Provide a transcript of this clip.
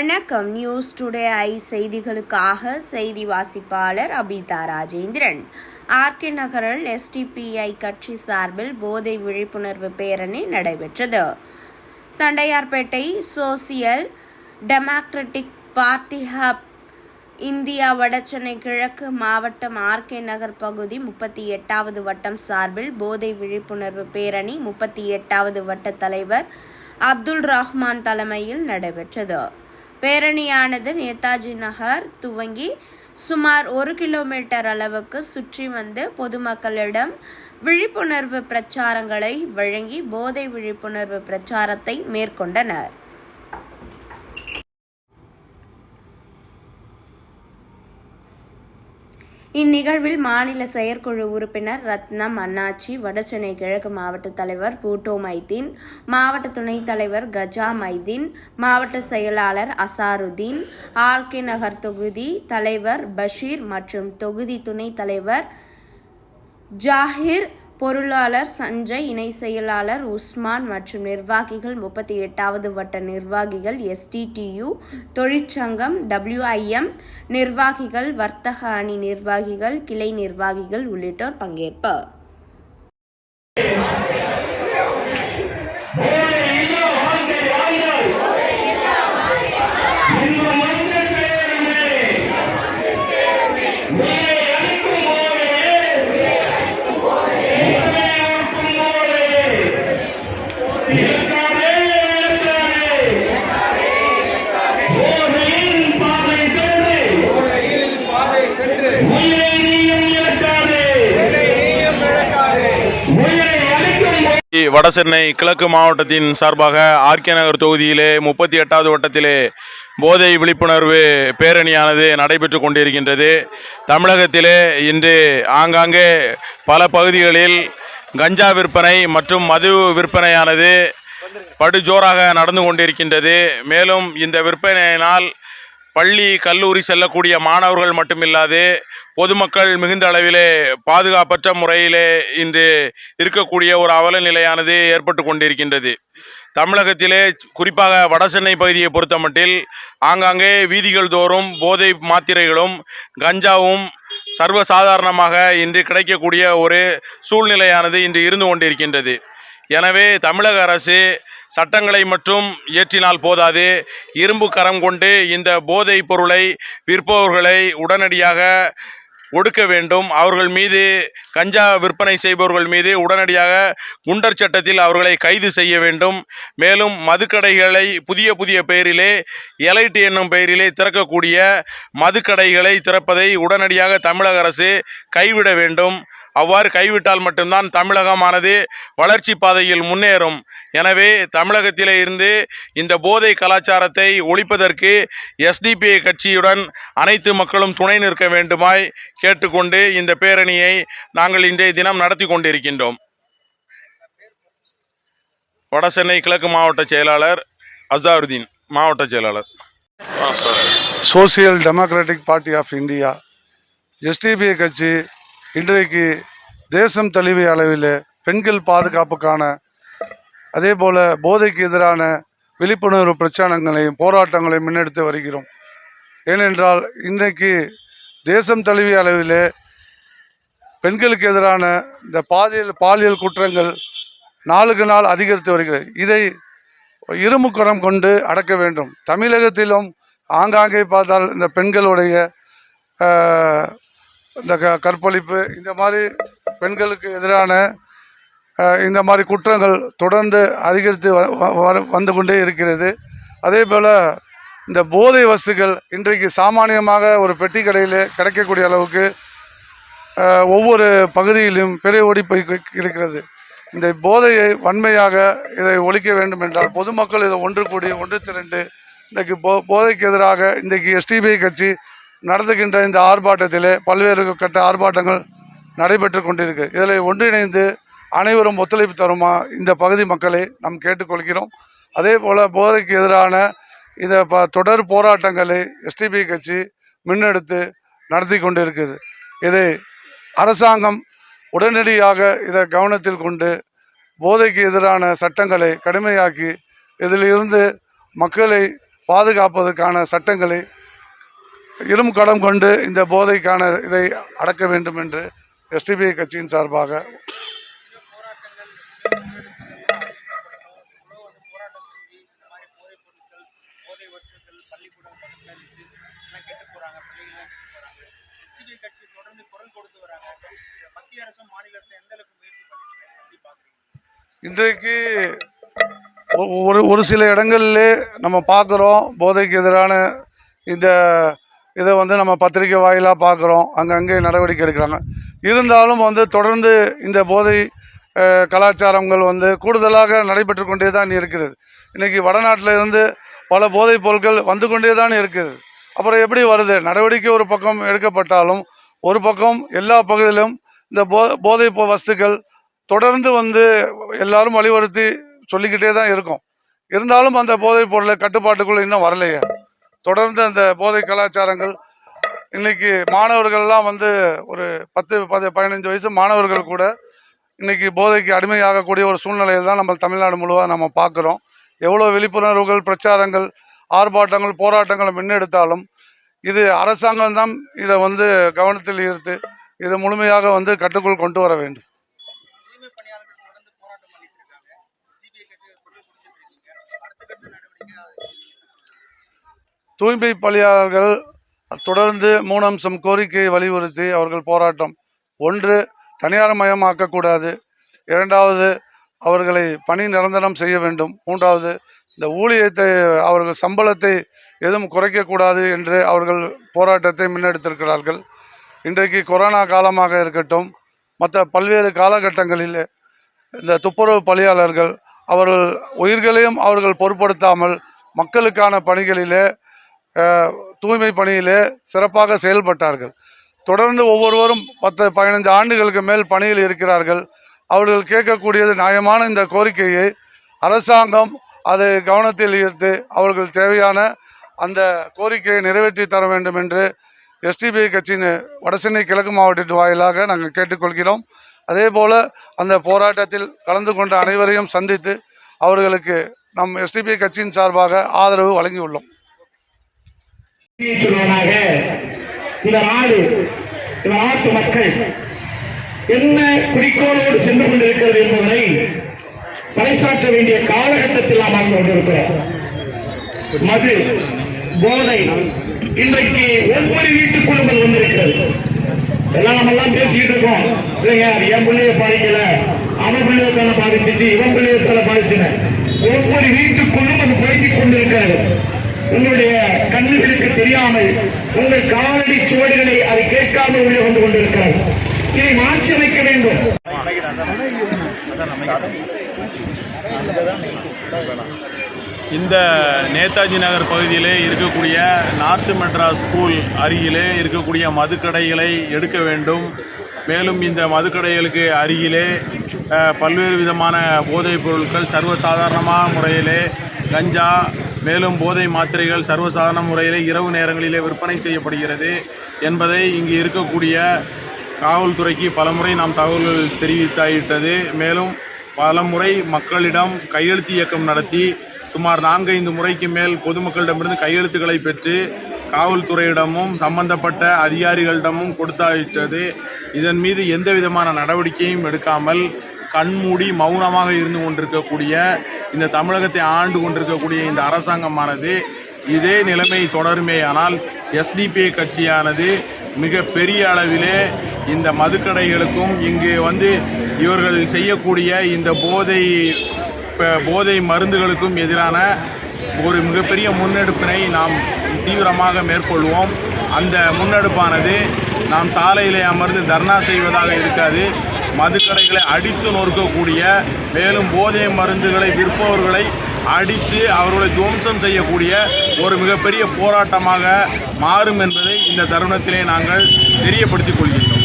வணக்கம். News today I செய்திகளுக்காக செய்தி வாசிப்பாளர் அபிதா ராஜேந்திரன். ஆர்கே நகரில் எஸ்டிபிஐ கட்சி சார்பில் போதை விழிப்புணர்வு பேரணி நடைபெற்றது. Tondiarpet social democratic party hub India Vadachennai கிழக்கு மாவட்டம் ஆர்கே நகர் பகுதி 38வது வட்டம் சார்பில் போதை விழிப்புணர்வு பேரணி 38வது வட்ட தலைவர் அப்துல் ரஹ்மான் தலைமையில் நடைபெற்றது. பேரணியானது நேதாஜி நகர் துவங்கி சுமார் 1 கிலோமீட்டர் அளவுக்கு சுற்றி வந்து பொதுமக்களிடம் விழிப்புணர்வு பிரச்சாரங்களை வழங்கி போதை விழிப்புணர்வு பிரச்சாரத்தை மேற்கொண்டனர். இந்நிகழ்வில் மாநில செயற்குழு உறுப்பினர் ரத்னம் அண்ணாச்சி, வடசென்னை கிழக்கு மாவட்ட தலைவர் பூட்டோ மைதீன், மாவட்ட துணைத் தலைவர் கஜா மைதீன், மாவட்ட செயலாளர் அசாருதீன், ஆர்கே நகர் தொகுதி தலைவர் பஷீர் மற்றும் தொகுதி துணைத் தலைவர் ஜாகிர், பொருளாளர் சஞ்சய், இணை செயலாளர் உஸ்மான் மற்றும் நிர்வாகிகள், 38வது வட்ட நிர்வாகிகள், STTU தொழிற்சங்கம், WIM நிர்வாகிகள், வர்த்தக அணி நிர்வாகிகள், கிளை நிர்வாகிகள் உள்ளிட்டோர் பங்கேற்பர். வடசென்னை கிழக்கு மாவட்டத்தின் சார்பாக ஆர்கே நகர் தொகுதியிலே 38வது வட்டத்திலே போதை விழிப்புணர்வு பேரணியானது நடைபெற்று கொண்டிருக்கின்றது. தமிழகத்திலே இன்று ஆங்காங்கே பல பகுதிகளில் கஞ்சா விற்பனை மற்றும் மது விற்பனையானது படுஜோராக நடந்து கொண்டிருக்கின்றது. மேலும் இந்த விற்பனையினால் பள்ளி கல்லூரி செல்லக்கூடிய மாணவர்கள் மட்டுமில்லாது பொதுமக்கள் மிகுந்த அளவிலே பாதுகாப்பற்ற முறையிலே இன்று இருக்கக்கூடிய ஒரு அவல நிலையானது ஏற்பட்டு கொண்டிருக்கின்றது. தமிழகத்திலே குறிப்பாக வடசென்னை பகுதியை பொறுத்தமட்டில் ஆங்காங்கே வீதிகள் தோறும் போதை மாத்திரைகளும் கஞ்சாவும் சர்வசாதாரணமாக இன்று கிடைக்கக்கூடிய ஒரு சூழ்நிலையானது இன்று இருந்து கொண்டிருக்கின்றது. எனவே தமிழக அரசு சட்டங்களை மட்டும் இயற்றினால் போதாது, இரும்பு கரம் கொண்டு இந்த போதைப் பொருளை விற்பவர்களை உடனடியாக ஒடுக்க வேண்டும். அவர்கள் மீது, கஞ்சா விற்பனை செய்பவர்கள் மீது உடனடியாக குண்டர் சட்டத்தில் அவர்களை கைது செய்ய வேண்டும். மேலும் மதுக்கடைகளை புதிய பெயரிலே எலைட் என்னும் பெயரிலே திறக்கக்கூடிய மதுக்கடைகளை திறப்பதை உடனடியாக தமிழக அரசு கைவிட வேண்டும். அவ்வாறு கைவிட்டால் மட்டும்தான் தமிழகமானது வளர்ச்சி பாதையில் முன்னேறும். எனவே தமிழகத்திலே இருந்து இந்த போதை கலாச்சாரத்தை ஒழிப்பதற்கு SDPI கட்சியுடன் அனைத்து மக்களும் துணை நிற்க வேண்டுமாய் கேட்டுக்கொண்டு இந்த பேரணியை நாங்கள் இன்றைய தினம் நடத்தி கொண்டிருக்கின்றோம். வடசென்னை கிழக்கு மாவட்ட செயலாளர் அசாருதீன், மாவட்ட செயலாளர். Social democratic party of India SDPI கட்சி இன்றைக்கு தேசம் தழுவிய அளவில் பெண்கள் பாதுகாப்புக்கான, அதே போல் போதைக்கு எதிரான விழிப்புணர்வு பிரச்சாரங்களையும் போராட்டங்களையும் முன்னெடுத்து வருகிறோம். ஏனென்றால் இன்றைக்கு தேசம் தழுவிய அளவில் பெண்களுக்கு எதிரான இந்த பாலியல் குற்றங்கள் நாளுக்கு நாள் அதிகரித்து வருகிறது. இதை இருமுக்கரம் கொண்டு அடக்க வேண்டும். தமிழகத்திலும் ஆங்காங்கே பார்த்தால் இந்த பெண்களுடைய இந்த கற்பழிப்பு, இந்த மாதிரி பெண்களுக்கு எதிரான இந்த மாதிரி குற்றங்கள் தொடர்ந்து அதிகரித்து வந்து கொண்டே இருக்கிறது. அதே போல் இந்த போதை வஸ்துக்கள் இன்றைக்கு சாமானியமாக ஒரு பெட்டி கடையில் கிடைக்கக்கூடிய அளவுக்கு ஒவ்வொரு பகுதியிலும் பெரிய ஓடி போய் இருக்கிறது. இந்த போதையை வன்மையாக இதை ஒழிக்க வேண்டும் என்றால் பொதுமக்கள் இதை ஒன்று திரண்டு இன்றைக்கு போதைக்கு எதிராக இன்றைக்கு SDPI கட்சி நடத்துகின்ற இந்த ஆர்ப்பாட்டத்தில் பல்வேறு கட்ட ஆர்ப்பாட்டங்கள் நடைபெற்று கொண்டிருக்கு. இதில் ஒன்றிணைந்து அனைவரும் ஒத்துழைப்பு தருமா இந்த பகுதி மக்களை நாம் கேட்டுக்கொள்கிறோம். அதே போல் போதைக்கு எதிரான இந்த தொடர் போராட்டங்களை SDPI கட்சி முன்னெடுத்து நடத்தி கொண்டு இருக்குது. இதை அரசாங்கம் உடனடியாக இதை கவனத்தில் கொண்டு போதைக்கு எதிரான சட்டங்களை கடுமையாக்கி இதிலிருந்து மக்களை பாதுகாப்பதற்கான சட்டங்களை இரும் கடம் கொண்டு இந்த போதைக்கான இதை அடக்க வேண்டும் என்று எஸ்டிபிஐ கட்சியின் சார்பாக இன்றைக்கு ஒரு சில இடங்களிலே நம்ம பார்க்குறோம் போதைக்கு எதிரான இந்த இதை நம்ம பத்திரிக்கை வாயிலாக பார்க்குறோம், அங்கங்கே நடவடிக்கை எடுக்கிறாங்க. இருந்தாலும் தொடர்ந்து இந்த போதை கலாச்சாரங்கள் கூடுதலாக நடைபெற்று கொண்டே தான் இருக்கிறது. இன்றைக்கி வடநாட்டில் இருந்து பல போதைப் பொருட்கள் வந்து கொண்டே தான் இருக்குது. அப்புறம் எப்படி வருது? நடவடிக்கை ஒரு பக்கம் எடுக்கப்பட்டாலும் ஒரு பக்கம் எல்லா பகுதியிலும் இந்த போதை வஸ்துக்கள் தொடர்ந்து எல்லாரும் வலியுறுத்தி சொல்லிக்கிட்டே தான் இருக்கும். இருந்தாலும் அந்த போதைப் பொருளை கட்டுப்பாட்டுக்குள்ளே இன்னும் வரலையே. தொடர்ந்து அந்த போதை கலாச்சாரங்கள் இன்றைக்கி மாணவர்கள்லாம் ஒரு 10-15 வயசு மாணவர்கள் கூட இன்றைக்கி போதைக்கு அடிமையாகக்கூடிய ஒரு சூழ்நிலையில் தான் நம்ம தமிழ்நாடு முழுவதும் நம்ம பார்க்குறோம். எவ்வளோ விழிப்புணர்வுகள், பிரச்சாரங்கள், ஆர்ப்பாட்டங்கள், போராட்டங்களை முன்னெடுத்தாலும் இது அரசாங்கம் தான் இதை கவனத்தில் ஈர்த்து இதை முழுமையாக கட்டுக்குள் கொண்டு வர வேண்டும். தூய்மை பணியாளர்கள் தொடர்ந்து 3 அம்சம் கோரிக்கையை வலியுறுத்தி அவர்கள் போராட்டம். 1, தனியார் மயமாக்கக்கூடாது. 2வது, அவர்களை பணி நிரந்தரம் செய்ய வேண்டும். 3வது, இந்த ஊழியத்தை அவர்கள் சம்பளத்தை எதுவும் குறைக்கக்கூடாது என்று அவர்கள் போராட்டத்தை முன்னெடுத்திருக்கிறார்கள். இன்றைக்கு கொரோனா காலமாக இருக்கட்டும், மற்ற பல்வேறு காலகட்டங்களில் இந்த துப்புரவு பணியாளர்கள் அவர்கள் உயிர்களையும் அவர்கள் பொருட்படுத்தாமல் மக்களுக்கான பணிகளிலே தூய்மை பணியிலே சிறப்பாக செயல்பட்டார்கள். தொடர்ந்து ஒவ்வொருவரும் 10-15 ஆண்டுகளுக்கு மேல் பணியில் இருக்கிறார்கள். அவர்கள் கேட்கக்கூடியது நியாயமான இந்த கோரிக்கையை அரசாங்கம் அதை கவனத்தில் ஈர்த்து அவர்கள் தேவையான அந்த கோரிக்கையை நிறைவேற்றி தர வேண்டும் என்று எஸ்டிபிஐ கட்சியின் வடசென்னை கிழக்கு மாவட்டத்தின் வாயிலாக நாங்கள் கேட்டுக்கொள்கிறோம். அதே போல் அந்த போராட்டத்தில் கலந்து கொண்ட அனைவரையும் சந்தித்து அவர்களுக்கு நம் எஸ்டிபிஐ கட்சியின் சார்பாக ஆதரவு வழங்கியுள்ளோம். இந்த நாட்டு மக்கள் என்ன குறிக்கோளோடு சென்று கொண்டிருக்கிறது என்பதை பறைசாற்ற வேண்டிய காலகட்டத்தில் நாம் வாழ்ந்து கொண்டிருக்கிறோம். மது, போதை இன்றைக்கு ஒவ்வொரு வீட்டுக்குள்ளும் வந்திருக்கிறது. எல்லாம் பேசிக்கிட்டு இருக்கோம், என் பிள்ளைய பாதிக்கல, அவன் பிள்ளையத்தால பாதிச்சிச்சு, இவன் பிள்ளையத்தால பாதிச்சுன. ஒவ்வொரு வீட்டுக்குள்ளும் அது பழகிக் கொண்டிருக்கிறது. உங்களுடைய கண்ணுகளுக்கு தெரியாமல் உங்கள் காலடி சுவடுகளை அதை கேட்காமல் உள்ளே வந்து கொண்டிருக்கிறது. இதை மாற்றி அமைக்க வேண்டும். இந்த நேதாஜி நகர் பகுதியிலே இருக்கக்கூடிய நார்த் மெட்ராஸ் ஸ்கூல் அருகிலே இருக்கக்கூடிய மதுக்கடைகளை எடுக்க வேண்டும். மேலும் இந்த மதுக்கடைகளுக்கு அருகிலே பல்வேறு விதமான போதைப் பொருட்கள் சர்வசாதாரணமான முறையிலே கஞ்சா, மேலும் போதை மாத்திரைகள் சர்வசாதாரண முறையிலே இரவு நேரங்களிலே விற்பனை செய்யப்படுகிறது என்பதை இங்கு இருக்கக்கூடிய காவல்துறைக்கு பலமுறை நாம் தகவல்கள் தெரிவித்தாயிட்டது. மேலும் பலமுறை மக்களிடம் கையெழுத்து இயக்கம் நடத்தி சுமார் 4-5 முறைக்கு மேல் பொதுமக்களிடமிருந்து கையெழுத்துக்களை பெற்று காவல்துறையிடமும் சம்பந்தப்பட்ட அதிகாரிகளிடமும் கொடுத்தாயிட்டது. இதன் மீது எந்த விதமான நடவடிக்கையும் எடுக்காமல் கண்மூடி மௌனமாக இருந்து கொண்டிருக்கக்கூடிய இந்த தமிழகத்தை ஆண்டு கொண்டிருக்கக்கூடிய இந்த அரசாங்கமானது இதே நிலைமை தொடருமேயானால் எஸ்டிபிஐ கட்சியானது மிக பெரிய அளவிலே இந்த மதுக்கடைகளுக்கும் இங்கு இவர்கள் செய்யக்கூடிய இந்த போதை மருந்துகளுக்கும் எதிரான ஒரு மிகப்பெரிய முன்னெடுப்பினை நாம் தீவிரமாக மேற்கொள்வோம். அந்த முன்னெடுப்பானது நாம் சாலையிலே அமர்ந்து தர்ணா செய்வதாக இருக்காது. மதுக்கடைகளை அடித்து நொறுக்கக்கூடிய, மேலும் போதை மருந்துகளை விற்பவர்களை அடித்து அவர்களை துவம்சம் செய்யக்கூடிய ஒரு மிகப்பெரிய போராட்டமாக மாறும் என்பதை இந்த தருணத்திலே நாங்கள் தெரியப்படுத்திக் கொள்கின்றோம்.